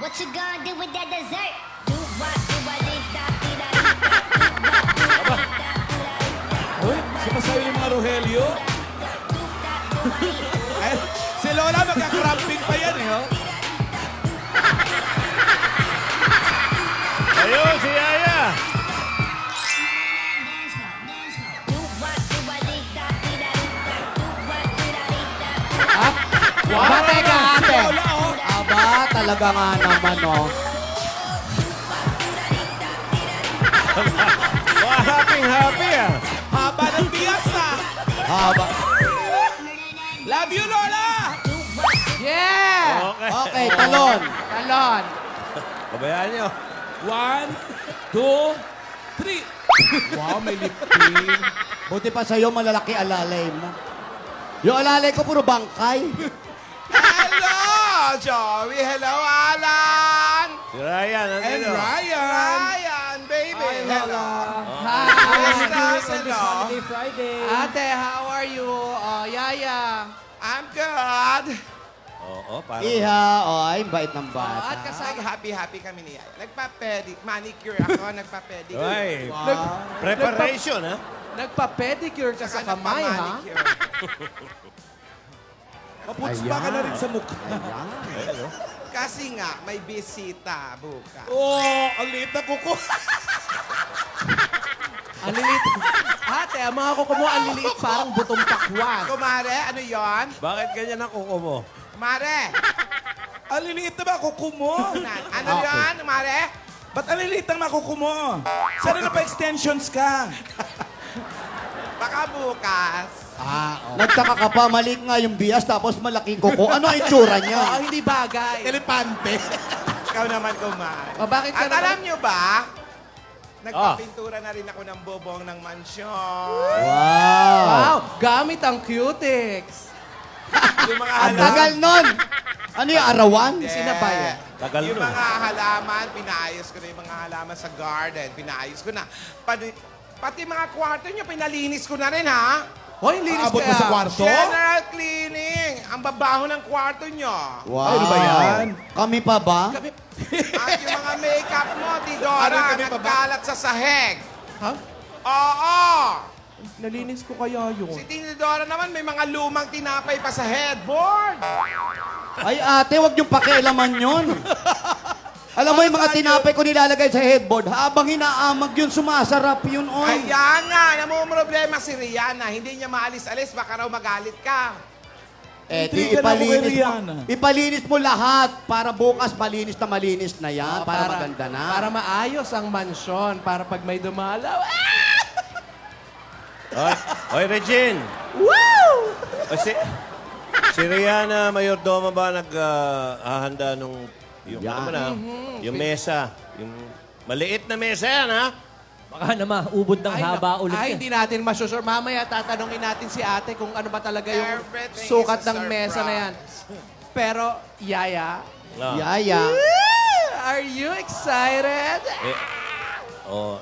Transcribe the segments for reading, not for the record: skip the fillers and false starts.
What you gonna do with that dessert? Do what, do what, did that, Uy, sumasayo yung mga Rogelio. Ay, si Lola magka-cramping pa yan eh, oh. Ayun, si Yaya. Aba, teka, ate. Lola, oh. Aba, talaga nga naman, oh. Happy ah. Haba ng bias ah. Haba. Love you, Lola! Yeah! Okay. Okay, talon. Talon. Pabayaan nyo. 1, 2, 3. Wow, may lipin. Buti pa sa'yo, malalaki alalay mo. Yung alalay ko, puro bangkay. Hello, Joey. Hello, Alan. Si Ryan, And nandito. Ryan. Ryan, baby. Hello. Hi. Hello. Ate, how are you? Yaya. I'm good. Oo, parang... Iha, ay, bait ng bata. At kasama, happy kami ni Yaya. Manicure ako, nagpa-pedicure. Ay, Wow. preparation, ha? Nagpa-pedicure ka sa kamay, ha? Maputspa ka na rin sa mukha. Kasi nga, may bisita bukas. Oh, ang liit na kuko. Ang lilit. Ate, ang mga kuko mo, ang liliit parang butong pakwan. Kumare, ano yon? Bakit ganyan ang kuko mo? Kumare, Ang liliit na ba kuko mo? ano yon, Kumare? Ba't ang liliit ang mga kuko mo? Sana na pa extensions ka? Baka bukas. Nagtaka ka pa, mali nga yung bias, tapos malaking kuko. Ano ang itsura Oo, niya? hindi bagay. Elepante. Ikaw naman, Kumare. O, bakit ka At alam naman? nyo ba, nagpapintura na rin ako ng bobong ng mansyon. Wow. Wow, gamit ang cutix. Yung mga Ang tagal nun. Ano yung arawan? Sinabay. Tagal Yung nun. mga halaman, pinaayos ko na yung mga halaman sa garden. Pinaayos ko na. Pati mga kwarto nyo, pinalinis ko na rin, ha? Hoy, linis Abot mo sa kaya. kwarto? General cleaning. Ang babaho ng kwarto nyo. Wow. Ay, ano ba yan? Kami pa ba? At yung mga makeup mo, Tidora, Ano, kami pa ba? nagkalat sa sahig. Ha? Oo! Nalinis ko kaya yun. Si Tidora naman, may mga lumang tinapay pa sa headboard. Ay ate, wag niyong pakialaman yun. Alam mo yung mga tinapay ko nilalagay sa headboard, habang hinaamag yun, sumasarap yun, oy. Kaya nga, namumroblema si Rihanna. Hindi niya maalis-alis, baka raw magalit ka. Eh, Hindi di ka na ako kay ipalinis mo. Rihanna. Ipalinis mo lahat para bukas malinis na yan, para maganda na. Para maayos ang mansyon. Para pag may dumalaw. Oy, Regine. Woo! O, si Rihanna Mayordoma ba naghahanda nung... Yung, Yan. ano na, yung mesa. Yung maliit na mesa yan, ha? Baka na maubod ng haba ulit Ay, yan. hindi natin masusure. Mamaya tatanungin natin si ate kung ano ba talaga yung Everything sukat is a ng mesa na yan. Pero, Yaya, Ah. Yaya. are you excited?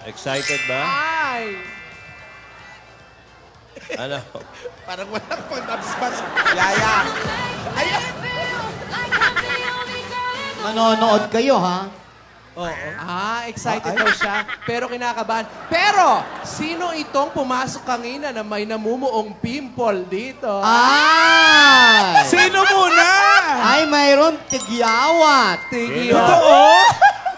Excited ba? Ay! Ano? Parang walang pang-absbas. Yaya. Manonood kayo, ha? Excited daw siya. Pero kinakabahan. Pero, sino itong pumasok kanina na may namumuong pimple dito? Ay! Sino muna? Ay, mayroon tigyawat. Tigil. Totoo?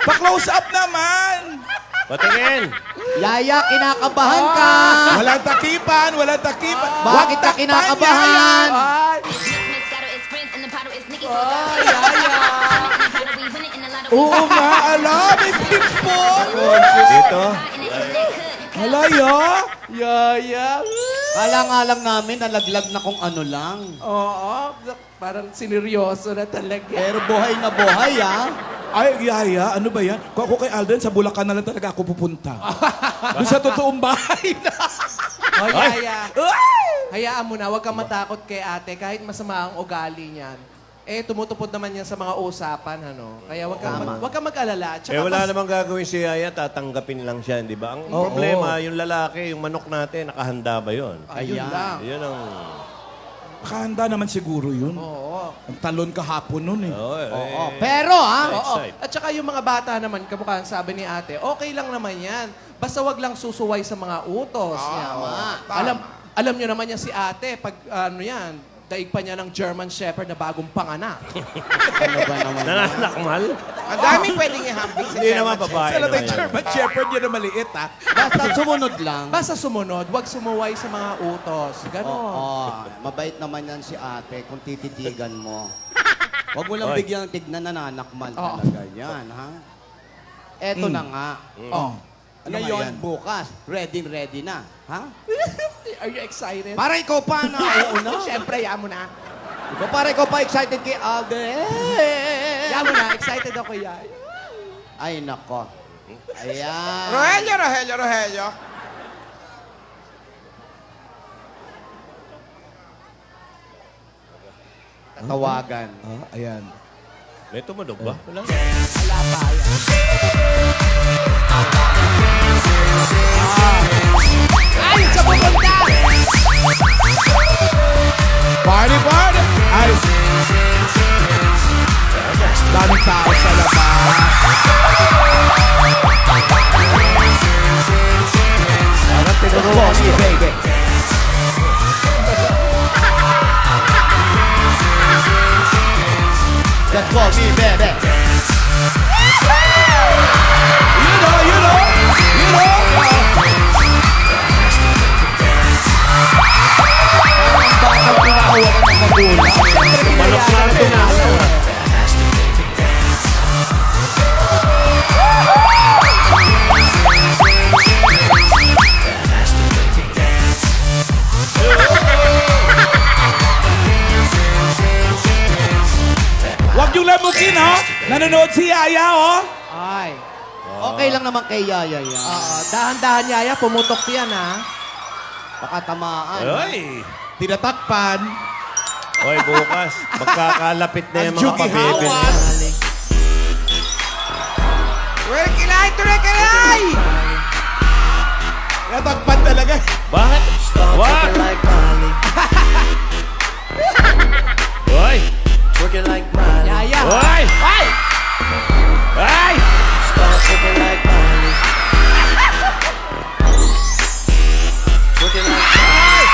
Pa-close up naman. Patingin! Yaya, kinakabahan ka. Walang takipan, walang takipan. Bakit ka kinakabahan? Ay! Oh, Yaya! Oo nga, ala, may pimpon. Dito? Halaya. Yaya! Kala nga lang namin, nalaglag na kung ano lang. Oo, parang sineryoso na talaga. Pero buhay na buhay, ha? Ay, Yaya, ano ba yan? Kung ako kay Alden, sa Bulacan na lang talaga ako pupunta. Doon sa totoong bahay na. Oh, Yaya. Hayaan mo na, huwag kang matakot kay ate kahit masama ang ugali niyan. tumutupod naman yan sa mga usapan, ano? Kaya wag kang mag-alala. Tsaka wala namang gagawin si Yaya, tatanggapin lang siya, di ba? Ang problema, yung lalaki, yung manok natin, nakahanda ba yun? Ayun lang. Yun ang... Nakahanda naman siguro yun. Oo. Ang talon kahapon nun eh. Oo. Pero, ha? Oo. Excite. At saka yung mga bata naman, kamukha sabi ni ate, okay lang naman yan. Basta wag lang susuway sa mga utos. Alam nyo naman yan si ate, pag ano yan, daig pa niya ng German Shepherd na bagong panganak. Ano ba naman? Nananakmal? Ang daming pwedeng ihambing sa Hindi naman German babae Sala naman tayo yan. German Shepherd yun na maliit ha. Basta sumunod lang. Basta sumunod, wag sumuway sa mga utos. Ganon. Oo. Mabait naman yan si ate kung tititigan mo. Huwag mo lang Oy. bigyan tignan na nanakmal Oo. talaga yan, ha? Eto na nga. Oh. Ano nga Ngayon, yan? bukas, ready na. Ha? Are you excited? Para ikaw pa na. Oo na. Siyempre, yan mo na. Para ikaw pa excited kay Alden. Yan mo na, excited ako yan. Ay, nako. Ayan. Rogelio. Tawagan. Ayan. May tumunog ba? Wala. Ay, sa pupunta! Party! Ay! Daming tao sa labas. Parang tinuruan si baby. Just call me baby. You know. Bakit pinakawalan ng magulang? Manok natin na. Huwag yung lamukin ha. Nanonood si Yaya oh. Ay. Okay lang naman kay Yaya yan. Dahan-dahan, Yaya. Pumutok yan, ha? Baka tamaan. Ay! Tinatakpan. Hoy, bukas, magkakalapit na yung mga Juki pabebe. Hawat. Tuloy-kilay! Tinatakpan talaga. Bakit? What? Hoy! Working like Miley. Yaya. Hoy! Ay! Ay! Start working like Miley. Working like Miley.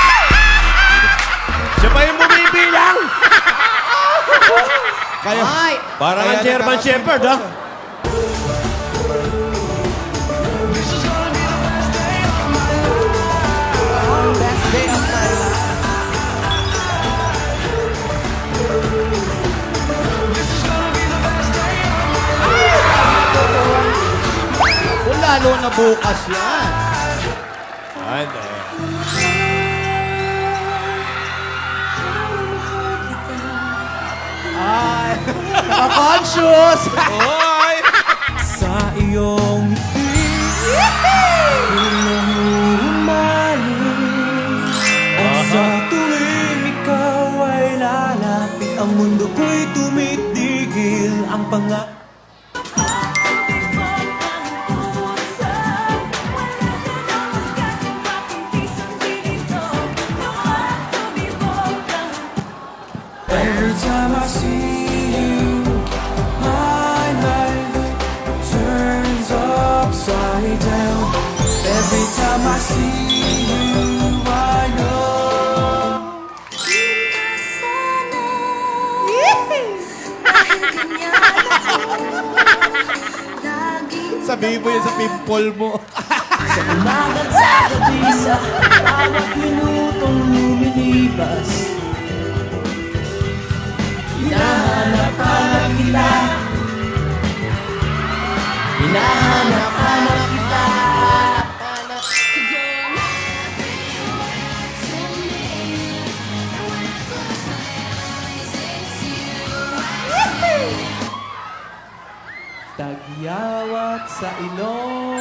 Siya pa yung bumibilang! Kaya, Ay! Parang Kaya ang German nakaka- Shepherd, ha? Best day of my life. Kung lalo na bukas yan. Ay, Ay! Naka-conscious! Hoy! Sa iyong ngiti Hinahumaling At sa tuwing ikaw ay lalapit Ang mundo ko'y tumitigil Ang pangarap Every time I see you, my life turns upside down. Every time I see you, I know. Sabihin mo yan sa pimple mo. Umagat sa gabi sa bawat minutong lumilipas Hinahanap-hanap kita Hinahanap-hanap kita Tagyawat sa ilong.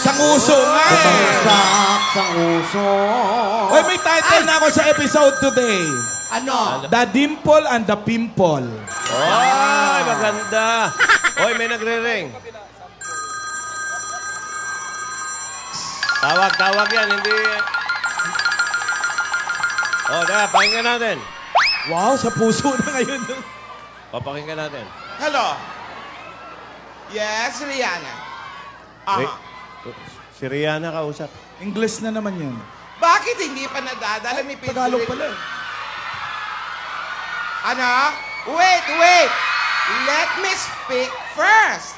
Sa nguso nga eh. Bumagsak sa uso. Hoy, may title na ako sa episode today. Ano? The Dimple and the Pimple. Ay, maganda. Oy, may nagre-ring. Tawag yan, hindi... Oh, tara, pakinggan natin. Wow, sa puso na ngayon. Papakinggan natin. Hello. Yes, Rihanna. Wait. Si Rihanna kausap. English na naman yun. Bakit hindi pa nadadala ni Pete? Tagalog pala. Ano? Wait. Let me speak first.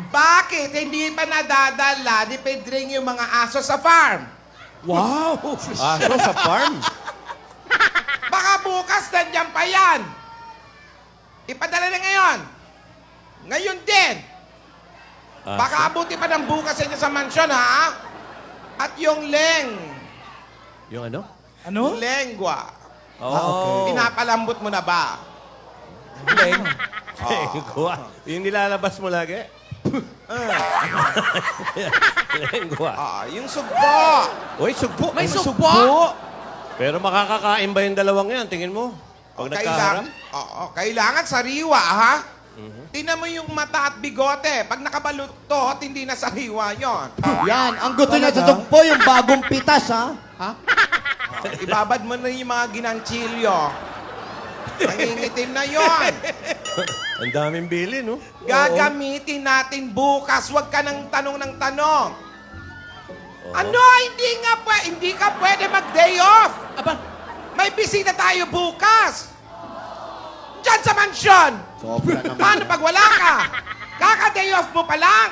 Bakit hindi pa nadadala ni Pedring yung mga aso sa farm? Wow! Aso sa farm? Baka bukas nandiyan pa yan. Ipadala na ngayon. Ngayon din. Baka abuti pa ng bukas niya sa mansyon, ha? At yung Yung ano? Ano? lengwa. Oh. Pinapalambot mo na ba? Lengua. Yung nilalabas mo lagi? Lengua. Yung sugbo. Uy, sugpo. May sugpo? Pero makakakain ba yung dalawang yan? Tingin mo? Pag nagkaharap? Kailangan sariwa, ha? Tingnan mo yung mata at bigote. Pag nakabaluktot, hindi na sariwa yon. Yan, ang gusto niya sa tugpo, yung bagong pitas, ha? Ibabad mo na yung mga ginanchilyo. Nangingitim na yon. Ang daming bili, no? Gagamitin natin bukas. Huwag ka ng tanong ng tanong. Ano? Hindi ka pwede mag-day off. Aba, May bisita tayo bukas. Diyan sa mansyon. Sobra naman. Paano pag wala ka? Kaka-day off mo pa lang.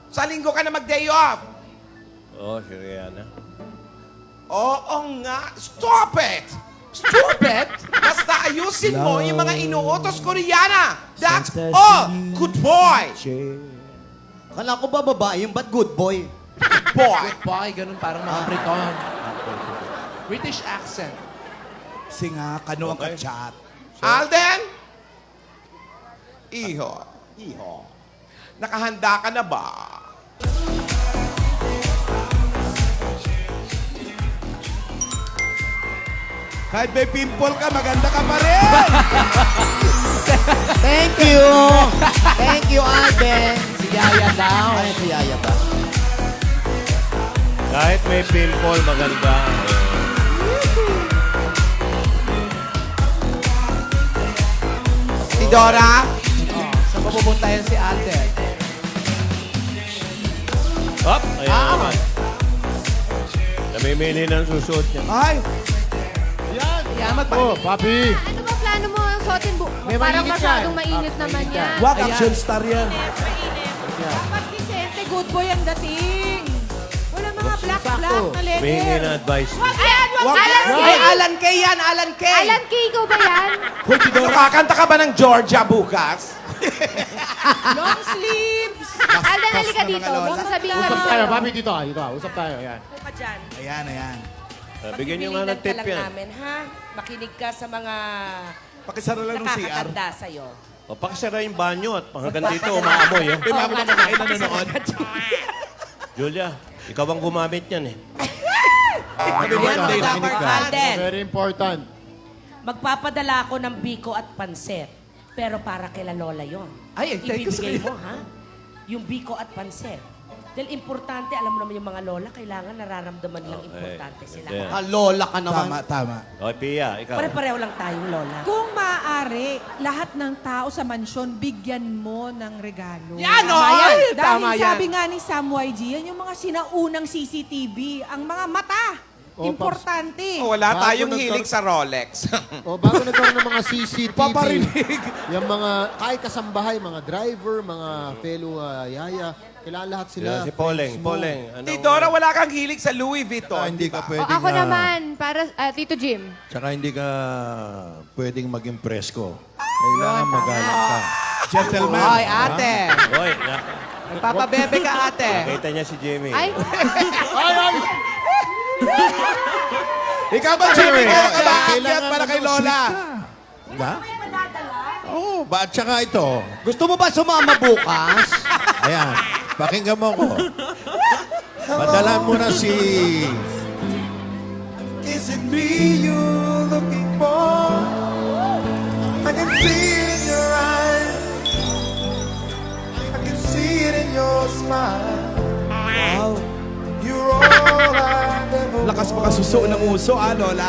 Sa linggo ka na mag-day off. Oh, si Rihanna. Oo nga. Stop it! stupid! Basta ayusin mo yung mga inuutos ko, Rihanna. That's all. Good boy. Akala ko ba babae yung ba't good boy? Boy. Goodbye, ganun parang mga Briton. British accent. Singa, kano ang Okay. kachat. Alden? Iho. Nakahanda ka na ba? Kahit may pimple ka, maganda ka pa rin. Thank you! Thank you, Alden! Si Yaya daw. Ay, si Yaya ba? Kahit may pimple, maganda. Si Dora? Saan mapupunta yan si Alden? Up! Ayan naman. Namimili ng susuot niya. Ay, Kaya Oh, papi! Ano ba plano mo yung suotin May parang mainit masyadong yan. mainit naman yan. wag action star yan. Dapat Vicente, good boy ang dating. Wala mga black na Humingi letter. ng advice. Wag yan! Wag Alan Kay! Ay, Alan Kay yan, Alan Kay! Alan Kay, ikaw ba yan? Hoy, si Dora. Nakakanta ka ba ng Georgia bukas? Long sleeves! Alden, halika dito. May sasabihin kami Usap tayo, sa'yo. papi, dito. Usap tayo, yan. ka dyan. Ayan, ayan. Bigyan niyo nga ng Pilitan tip ka lang yan. namin, ha? Makinig ka sa mga Pakisara lang ng CR. nakakaganda sa'yo. O, pakisara yung banyo at hanggang dito umaamoy. Eh. May mga kumakain na nanonood. Julia, ikaw ang gumamit yan eh. Yan, dapat, Alden. Very important. Magpapadala ako ng biko at pansit. Pero para kila Lola yon. Ay, thank you sa Ibibigay kanya. mo, ha? Yung biko at pansit. Dahil importante, alam mo naman yung mga lola, kailangan nararamdaman lang importante sila. Yeah. Lola ka naman. Tama, tama. O, Pia, ikaw. Pare-pareho lang tayong lola. Kung maaari, lahat ng tao sa mansyon, bigyan mo ng regalo. Yan, Tama oh! yan. Ay, Dahil tama yan. sabi nga ni Sam YG, yan yung mga sinaunang CCTV. Ang mga mata, importante. Wala Bago tayong nagkaroon- hilig sa Rolex. O, bago nagkaroon ng mga CCTV, Paparinig. yung mga, kahit kasambahay, mga driver, mga fellow yaya, kailangan lahat sila. Yeah, si Poleng. mismo. Poleng. Ano, Di Dora, wala kang hilig sa Louis Vuitton. Hindi ka O, pwedeng... ako naman, para Tito Jim. Tsaka hindi ka pwedeng maging presko. Kailangan magalang ka. Gentleman. Hoy, ate! Hoy, Nagpapabebe ka, ate! nakita niya si Jimmy. Ay, Ikaw ba, Jimmy? Kaya ka ba Kailangan aakyat para kay Lola? Diba? Oo, ba? At saka ito. Gusto mo ba sumama bukas? Ayan, pakinggan mo ko. Padala mo na si... Is it me you see it in your eyes. I can see it in your smile. Wow. You're all I've ever Lakas makasuso ng uso, Lola?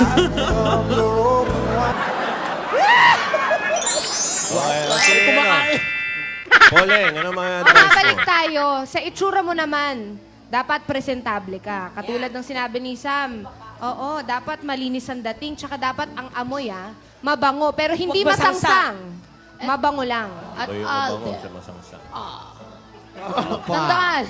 Kumakain. Poleng, ano mga advice mo? Babalik tayo. Sa itsura mo naman, dapat presentable ka. Katulad ng sinabi ni Sam. Oo, dapat malinis ang dating. Tsaka dapat ang amoy, mabango. Pero hindi Huwag masangsang. masangsang. Mabango lang. At mabango sa masangsang. Tandaan,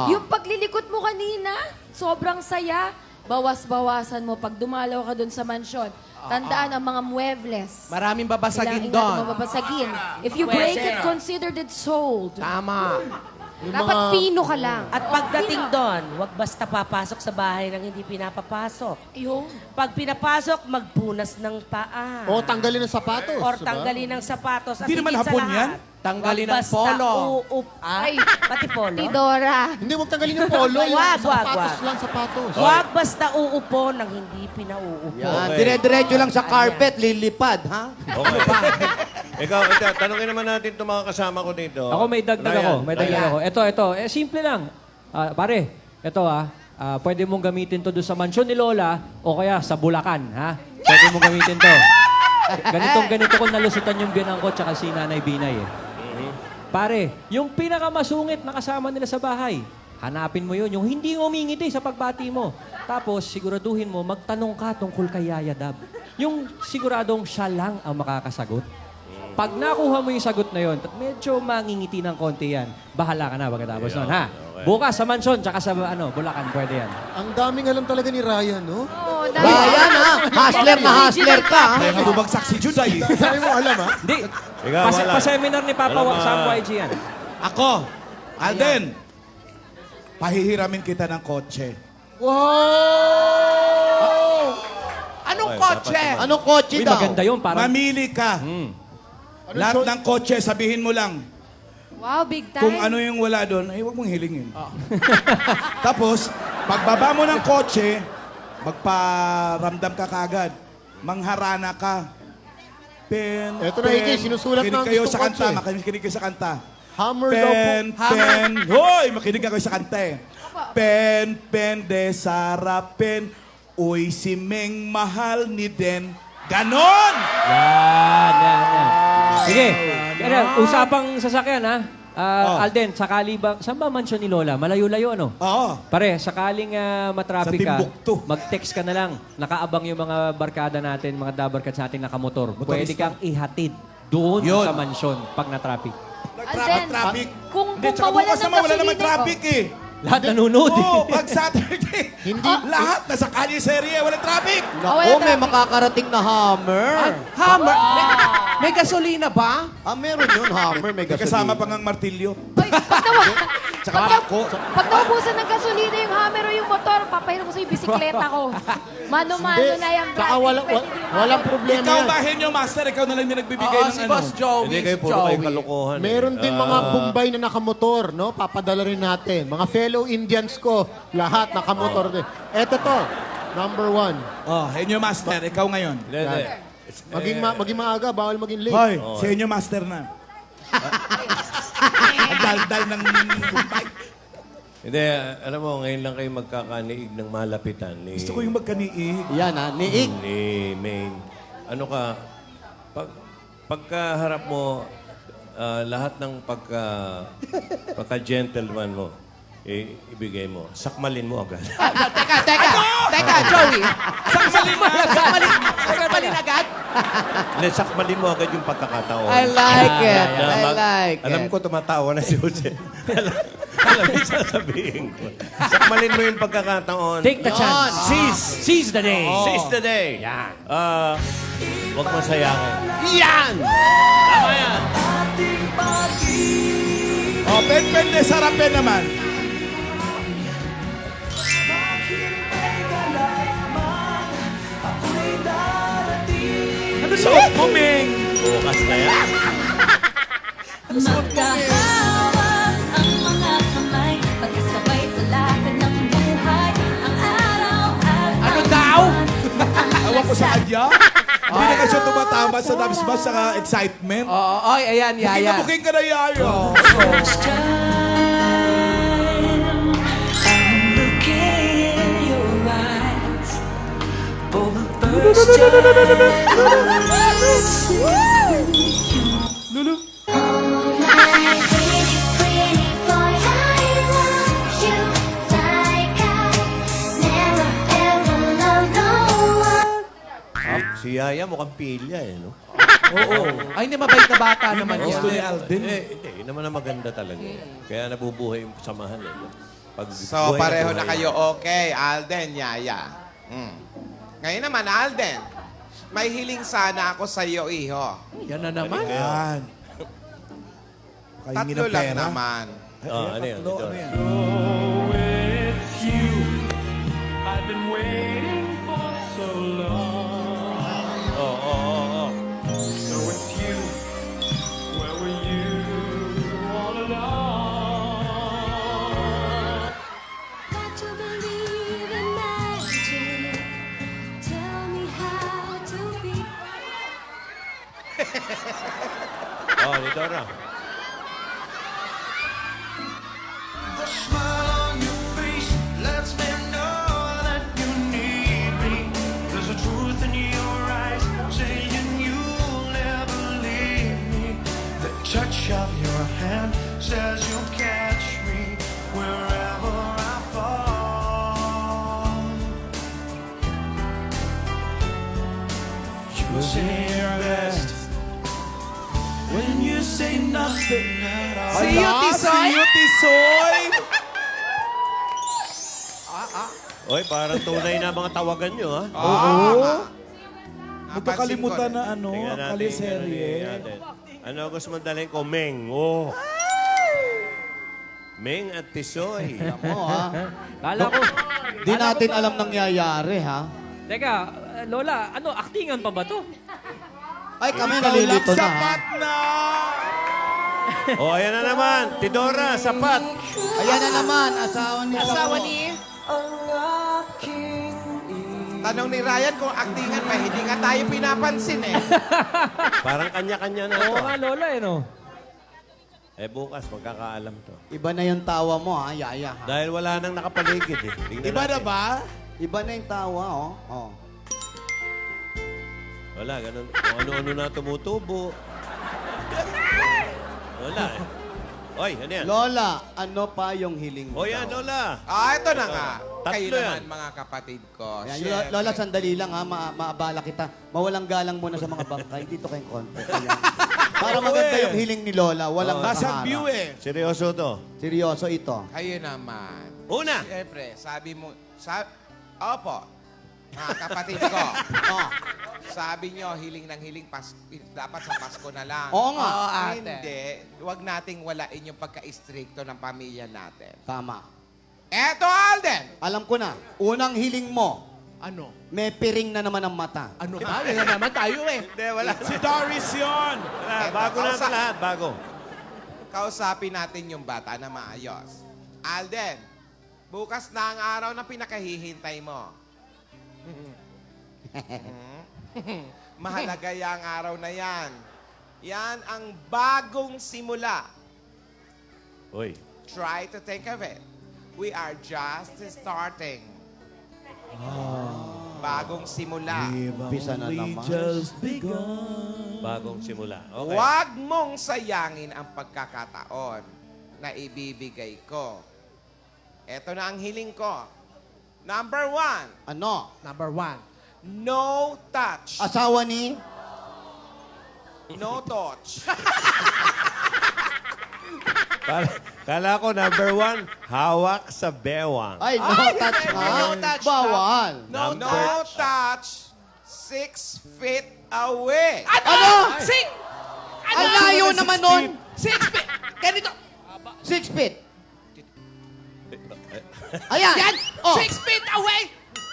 yung paglilikot mo kanina, sobrang saya. Bawas-bawasan mo pag dumalaw ka dun sa mansyon. Tandaan ang mga muebles. Maraming babasagin Kailangan doon. ingatan, mababasagin. If you break it, considered it sold. Tama. Dapat fino ka lang. At pagdating doon, huwag basta papasok sa bahay nang hindi pinapapasok. Yun. Pag pinapasok, magpunas ng paa. O tanggalin ng sapatos. Or diba? tanggalin ng sapatos. At Hindi naman higit sa hapon lahat, yan. Tanggalin huwag ang polo. Ay, Pati polo? Tidora. Hindi mo tanggalin yung polo. Yung Wag, wag, sapatos wag. lang, sapatos. Huwag basta uupo nang hindi pinauupo. Yan, Okay. dire-diretso lang sa carpet, lilipad, ha? Okay. ikaw, tanongin naman natin itong mga kasama ko dito. Ako may dagdag Ryan, ako. May dagdag Ryan. ako. Ito. Simple lang. Pare, ito pwede mong gamitin to doon sa mansyon ni Lola o kaya sa Bulacan, ha? Pwede mong gamitin to. Ganito ko nalusutan yung biyanang ko tsaka si Nanay Binay eh. Pare, yung pinakamasungit na kasama nila sa bahay, hanapin mo yun. Yung hindi ngumingiti sa pagbati mo. Tapos, siguraduhin mo, magtanong ka tungkol kay Yaya Dab. Yung siguradong siya lang ang makakasagot. Pag nakuha mo yung sagot na yun, medyo mangingiti ng konti yan, bahala ka na pagkatapos nun, ha? Okay. Bukas sa mansyon, tsaka sa Bulacan, pwede yan. Ang daming alam talaga ni Ryan, no? Oo, Ryan, ha? Hustler na hustler ka, ha? Kaya nga bumagsak si Juday. Dami mo alam, ha? Hindi. Ikaw, wala. Pa-seminar ni Papa Wala Sam ma- YG yan. Ako, Alden, pahihiramin kita ng kotse. Wow! Anong Ay, kotse? dapat Anong kotse Uy, daw? maganda yun. Parang, Mamili ka. Lahat ng kotse, sabihin mo lang. Wow, big time. Kung ano yung wala doon, ay huwag mong hilingin. Tapos, pagbaba mo ng kotse, magparamdam ka kagad. Mangharana ka. Pen, Eto na, Iggy, sinusulat Makinig ng kayo gustong sa kanta. kotse. Makinig kayo sa kanta. Hammer daw po. Pen. Hoy, makinig kayo sa kanta eh. Pen de sarapin. Uy, si Meng mahal ni Den. Ganon! Yan. Sige. Usapang sasakyan, ha? Alden, sakali ba, saan ba mansyon ni Lola? Malayo-layo, ano? Oo. Pare, sakaling matraffic Sa ka, Timbuktu. mag-text ka na lang. Nakaabang yung mga barkada natin, mga dabarkads natin nakamotor. Pwede kang ihatid doon Yun. sa mansyon pag na-traffic. Alden, Traffic. kung Hindi, tsaka mawala bukas ng naman wala naman gasolina, traffic eh. Lahat nanonood eh. Oo, pag Saturday. Lahat nasa kalye serye, walang traffic. Naku, may makakarating na Hammer. Hammer? May gasolina ba? Meron yun, Hammer, may May gasolina. kasama pa ngang martilyo. Tsaka pag naubusan ng gasolina yung hammer o yung motor, papahiram ko sa yung bisikleta ko. Mano-mano na yung Saka walang problema Ikaw yan. ba, Henyo Master, ikaw na lang yung nagbibigay Oo, ng si ano. Boss Joey. Hindi kayo si puro kayo Joey. kalokohan. Meron din mga Bombay na nakamotor, no? Papadala rin natin. Mga fellow Indians ko, lahat nakamotor din. Eto to, number 1. Oh, Henyo Master, ikaw ngayon. Hindi. Maging maaga, bawal maging late. Hoy, si Henyo Master na. Ang dal-dal ng Bombay. Hindi, alam mo, ngayon lang kayo magkakaniig ng malapitan ni... Gusto ko yung magkaniig. Yan, ha? Niig. Ni Maine. Ano ka, pagkaharap mo, lahat ng pagka-gentleman mo, ibigay mo. Sakmalin mo agad. Teka, Joey. Sakmalin agad? Hindi, sakmalin mo agad yung pagkakataon. I like it. Na I like alam it. ko, tumatawa na si Jose. alam yung sasabihin ko. Sakmalin mo yung pagkakataon. Take the chance. Seize the day. Seize the day. Yan. Huwag mo sayangin. Yan! Tama yan. Oh, pen de sarapin naman. Ano suot mo, Ming? Bukas na yan. Ano suot mo, Ming? ang mga kamay, pagkasabay sa lakad ng buhay, ang araw at Ano daw? Awan ko sa kanya. Hindi na kasi tumatawa. Tama sa dance ba sa excitement? Oo, oy, ayan, Yaya. Buking ka na, Yaya. Lulu. Si Yaya mukhang pilya eh, no? Oo. Ay, hindi mabait na bata naman yan. Gusto ni Alden. Hindi, yun naman ang maganda talaga. Kaya nabubuhay yung samahan eh. No? Pag So, buhay na pareho buhay na kayo okay. Alden, Yaya. Ngayon naman, Alden, may hiling sana ako sa iyo, iho. Yan na naman. Yan. Kaingin Tatlo ng lang pera. naman. Oh, ano yun? Tatlo, Ito. ano yan? Oo. Oh, ni Dora. The smile on your face lets me know that you need me. There's a truth in your eyes saying you'll never leave me. The touch of your hand says you'll catch me wherever I fall. You say your best when you say nothing at all. See you, Tisoy. See you, Tisoy. Oy, parang tunay na mga tawagan nyo, ha? Huwag ka kalimutan na ano, Tingnan natin, kaliserye. tingnan natin. Ano gusto mong dalhin ko? Meng. Oh. Meng at Tisoy. Mo, ha? Kala ko, Di natin alam nangyayari, ha? teka, Lola, ano, aktingan pa ba to? Ay, kami nalilito na, ha? Sapat na! Oh, ayan na naman. Tidora, sapat. Ayan na naman, asawa ni... Tanong ni Ryan kung aktingan pa, hindi nga tayo pinapansin eh. Parang kanya-kanya na Oo to. nga, Lola, eh, no? Eh, bukas, magkakaalam to. Iba na yung tawa mo, ha, Yaya, ha? Dahil wala nang nakapaligid, eh. Tingnan Iba na natin. ba? Iba na yung tawa, oh. Oh. Wala, ganun. Kung ano-ano na tumutubo. Wala, eh. Oy, ano yan? Lola, ano pa yung hiling mo? O yan, Lola. Ito na nga. Kayo Tatlo naman, yan. mga kapatid ko. Ayan, Siyempre. Lola, sandali lang, ha? Maabala kita. Mawalang galang muna sa mga bangkay. Dito kayong konti. Ayan. Para maganda yung hiling ni Lola. Walang Nasa nakaharap. view eh. Seryoso to. Seryoso ito. Kayo naman. Una. Siyempre, sabi mo, opo, mga kapatid ko. Oh, sabi nyo, hiling ng hiling, dapat sa Pasko na lang. Oo nga. Oo, ate. Hindi, huwag nating walain yung pagka-istrikto ng pamilya natin. Tama. Eto, Alden! Alam ko na. Unang hiling mo, Ano? may piring na naman ang mata. Ano ba? Yan na naman tayo eh. Hindi, wala. Si Doris yun. Wala. Bago na ito lahat. Bago. Kausapin natin yung bata na maayos. Alden, bukas na ang araw na pinakahihintay mo. Mahalaga yung araw na yan. Yan ang bagong simula. Uy. Try to think of it. We are just starting. Bagong simula. Umpisa na naman. Bagong simula. Okay. Huwag mong sayangin ang pagkakataon na ibibigay ko. Ito na ang hiling ko. Number 1, Ano? Number 1. no touch. Asawa ni? No touch. Kala ko number 1, hawak sa bewang. Ay, no touch nga. no touch. Bawal. No touch. 6 feet away. Ano? Six! Ang layo naman nun. 6 feet! Ganito! 6 feet. Ayan. Yan! Oh, 6 feet away!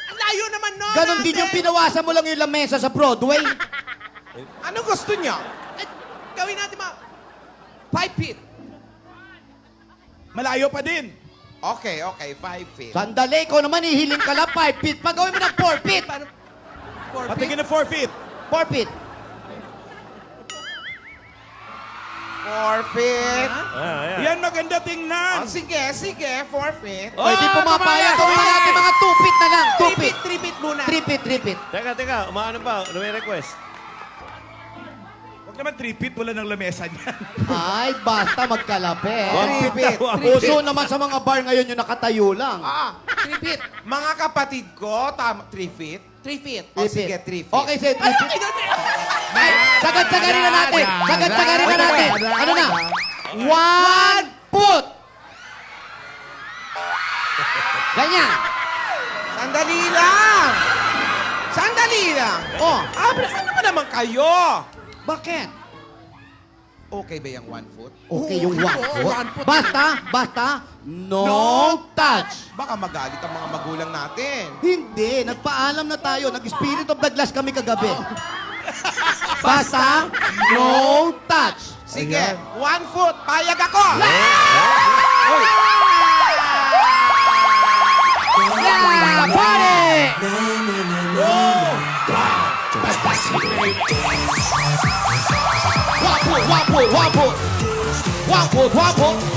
Ang layo naman nun! ganon din ate. yung pinawasan mo lang yung lamesa sa Broadway. Anong gusto niyo? Eh, gawin natin 5 feet. Malayo pa din. Okay, 5 feet. Sandali, ikaw naman ihiling ka lang 5 feet. Pagawin mo ng 4 feet. Paano? 4 feet? Patingin na 4 feet. 4 feet. Forfeit. Yan maganda tingnan. Sige, forfeit. Pwede pumapayag. Gawin na natin mga 2 feet na lang. 2 feet. 3 feet muna. 3 feet, 3 feet. Teka, umaano pa? Ano may request? Huwag naman 3 feet, wala ng lamesa niyan. Ay, basta magkalapit. 3 feet. Uso naman sa mga bar ngayon yung nakatayo lang. 3 feet. Mga kapatid ko, 3 feet. 3 feet. O sige, 3 feet. Okay, sige, 3 feet. Ay, sagad-sagarin na natin. Sagad-sagarin na natin. Ano na? 1 foot. Ganyan. Sandali lang. Oh, ano ba naman kayo? Bakit? Okay ba yung 1 foot? Okay yung 1 foot. Basta, no touch. Baka magalit ang mga magulang natin. Hindi, nagpaalam na tayo. Nag-spirit of the glass kami kagabi. Basta, no touch. Sige, 1 foot. Payag ako. Yeah, party! Wapo.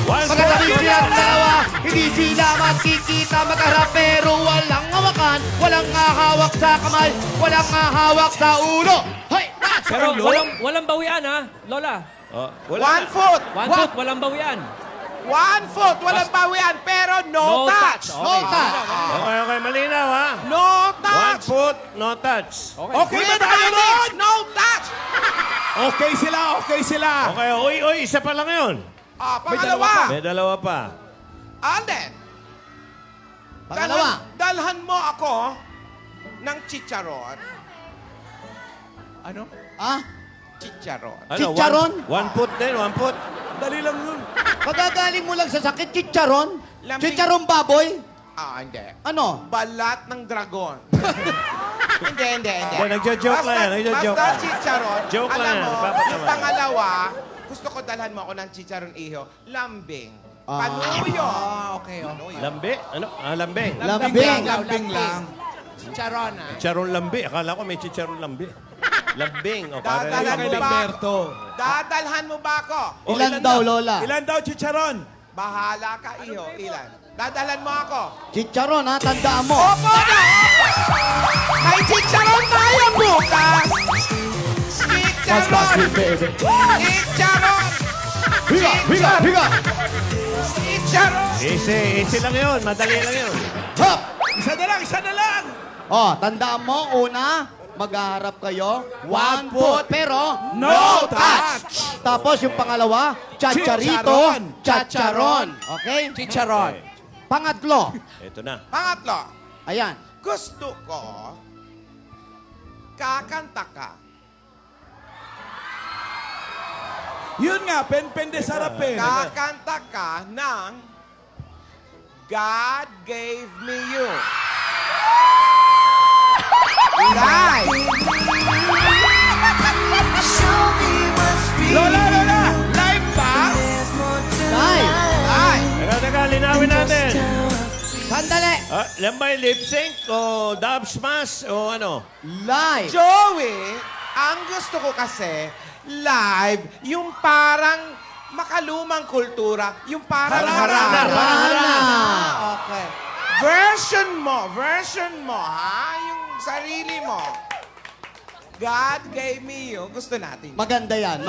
Magkatabi silang dalawa, hindi sila makikita magharap pero walang hawakan, walang hahawak sa kamay, walang hahawak sa ulo. Hoy! Pero walang bawian, ha? Lola. 1 foot. 1 foot, walang bawian. 1 foot. Walang bawian, pero no touch. No touch. Okay, malinaw ha? No 1 touch. foot, no touch. Okay ba tayo ron? No touch. Okay sila. Okay, uy, isa pa lang yun. Pangalawa. May dalawa pa. Alden. Pangalawa. Dalhan mo ako ng chicharon. Ano? Ah? Chicharon. Chicharon? 1 foot din, 1 foot. Dali lang yun. Pagagaling mo lang sa sakit, chicharon? Lambing. Chicharon baboy? Hindi. Ano? Balat ng dragon. Hindi. Nagjo-joke lang yan, nagjo-joke. Basta chicharon. Joke lang alam yan, mo, papatawa. yung pangalawa, gusto ko dalhan mo ako ng chicharon iho. Lambing. Panuyo. Okay. Lambi? Ano? Lambing. Lambing lang. Chicharon, ha? Chicharon lambi. Akala ko may chicharon lambi. Lambing. O, para Dadalhan Kay mo ba? Lamberto. Dadalhan mo ba ako? Ilan daw, Lola? Ilan daw chicharon? Bahala ka, iho. Ilan? Dadalhan mo ako. Chicharon, ha? Tandaan mo. Opo na! May chicharon tayo bukas! Chicharon! Chicharon! Higa! Chicharon! Easy lang yun. Madali lang yun. Hop! Isa na lang. Oh, tandaan mo, una, maghaharap kayo, 1 foot, pero No touch. Tapos yung pangalawa, chacharon. Okay? Chicharon. Pangatlo, Ito na. Pangatlo, ayan. gusto ko kakanta ka. Yun nga, pen de sarapin. Kakanta ka ng God Gave Me You. Live! Lola! Live ba? Live! Teka, linawin natin. Sandali! Yan ba yung lip sync o dub smash o ano? Live! Joey, ang gusto ko kasi, live, yung parang makalumang kultura, yung parang Harana! Okay. Version mo, ha? Yung sarili mo. God gave me you. Gusto natin. Maganda yan.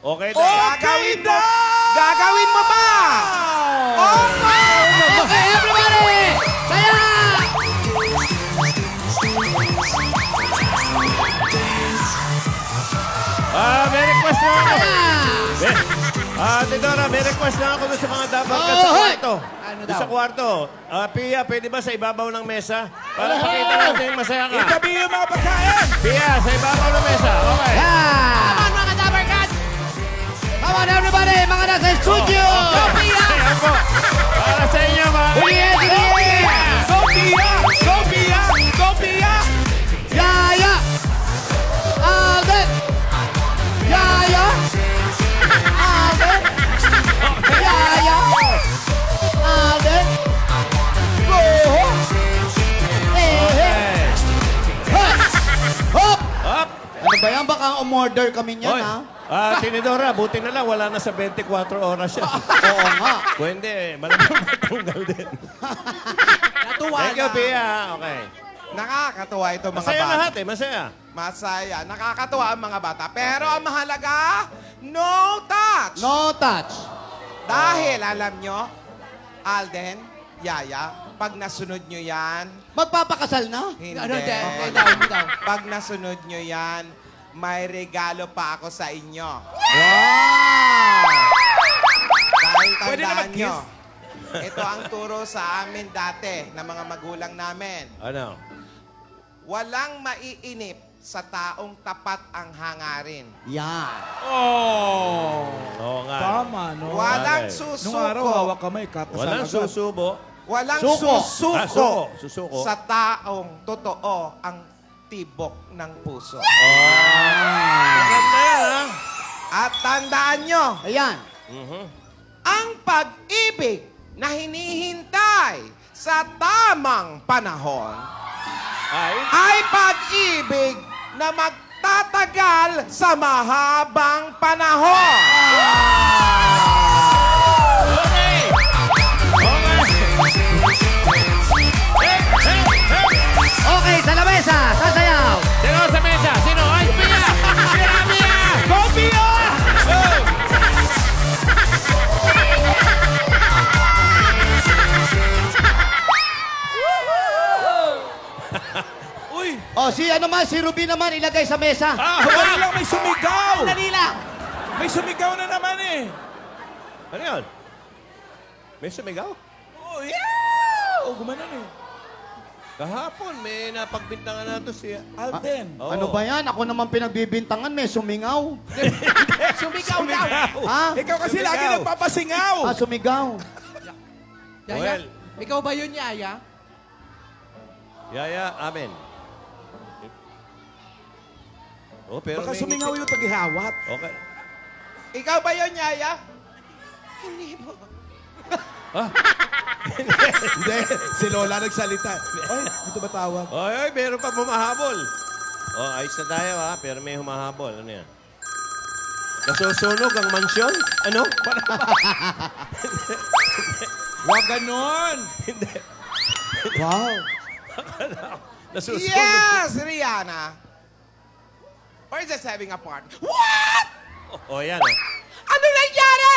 Okay tayo. Gagawin mo ba? Okay, everybody! Saya! May request na ako. Tidora, may request na ako doon sa mga dapat ka sa kwarto. Doon sa kwarto. Pia, pwede ba sa ibabaw ng mesa? Para pakita natin yung masaya ka. Itabi yung mga pagkain. Pia, sa ibabaw ng mesa. Okay. Come on, mga Dabarkat! Come on, everybody! Mga nasa studio! Ayan po. Para sa inyo, mga... Go Pia! Yaya! Alden! Yaya! Alden! Yaya! Alden! Go! Hop! Up. Ano ba yan? Baka umorder kami niyan, Hoy, ha? Tinidora, buti na lang, wala na sa 24 oras siya. Oo nga. Pwede, malamang matunggal din. Natuwa Thank you, na. Pia. Okay. Nakakatuwa ito mga Masaya bata. lahat eh, masaya. Masaya. Nakakatuwa ang mga bata. Pero ang mahalaga, no touch. No touch. Dahil, alam nyo, Alden, Yaya, pag nasunod nyo yan, Magpapakasal na? hindi. Ano, hindi daw. Pag nasunod nyo yan, may regalo pa ako sa inyo. Wow! Dahil Pwede na tandaan mag-kiss? nyo, ito ang turo sa amin dati ng mga magulang namin. Ano? Walang maiinip sa taong tapat ang hangarin. Yan. Oo nga. Tama, no? Walang Bagay. susuko. Nung araw, hawak kamay, kakasal Walang agad. susubo. Walang Suko. susuko, Susuko. sa taong totoo ang tibok ng puso. Maganda yan, ha? At tandaan nyo, Ayan. ang pag-ibig na hinihintay sa tamang panahon ay pag-ibig na magtatagal sa mahabang panahon. Okay! Okay, sa lamesa, sasayaw. Sino sa mesa? Sino? Ay, Pia! Pia! Pia! Go, Pia! Uy! O, si Ruby naman, ilagay sa mesa. Dali lang, may sumigaw! Dali lang. May sumigaw na naman eh! Ano yun? May sumigaw? Oh, yeah! Oh, gumanon eh. Kahapon, may napagbintangan na to si Alden. Oo. Ano ba yan? Ako naman pinagbibintangan, may sumingaw. Sumigaw daw. Ha? Ikaw kasi Sumigaw. lagi nagpapasingaw! Sumigaw. Yaya, Well. ikaw ba yun, Yaya? Yaya, amen. Oh, pero Baka may sumingaw ngiti. yung tagihawat. Okay. Ikaw ba yun, Yaya? Hindi mo. Hindi, si Lola nagsalita. Ay, dito ba tawag? Ay, meron pa humahabol. Oh, ayos na tayo ha, pero may humahabol. Ano yan? Nasusunog ang mansyon? Ano? Wag ganon! Hindi. Wow. Nasusunog. Yes, Rihanna. Or just having a party. What? Oh, yan oh. Ano nangyari?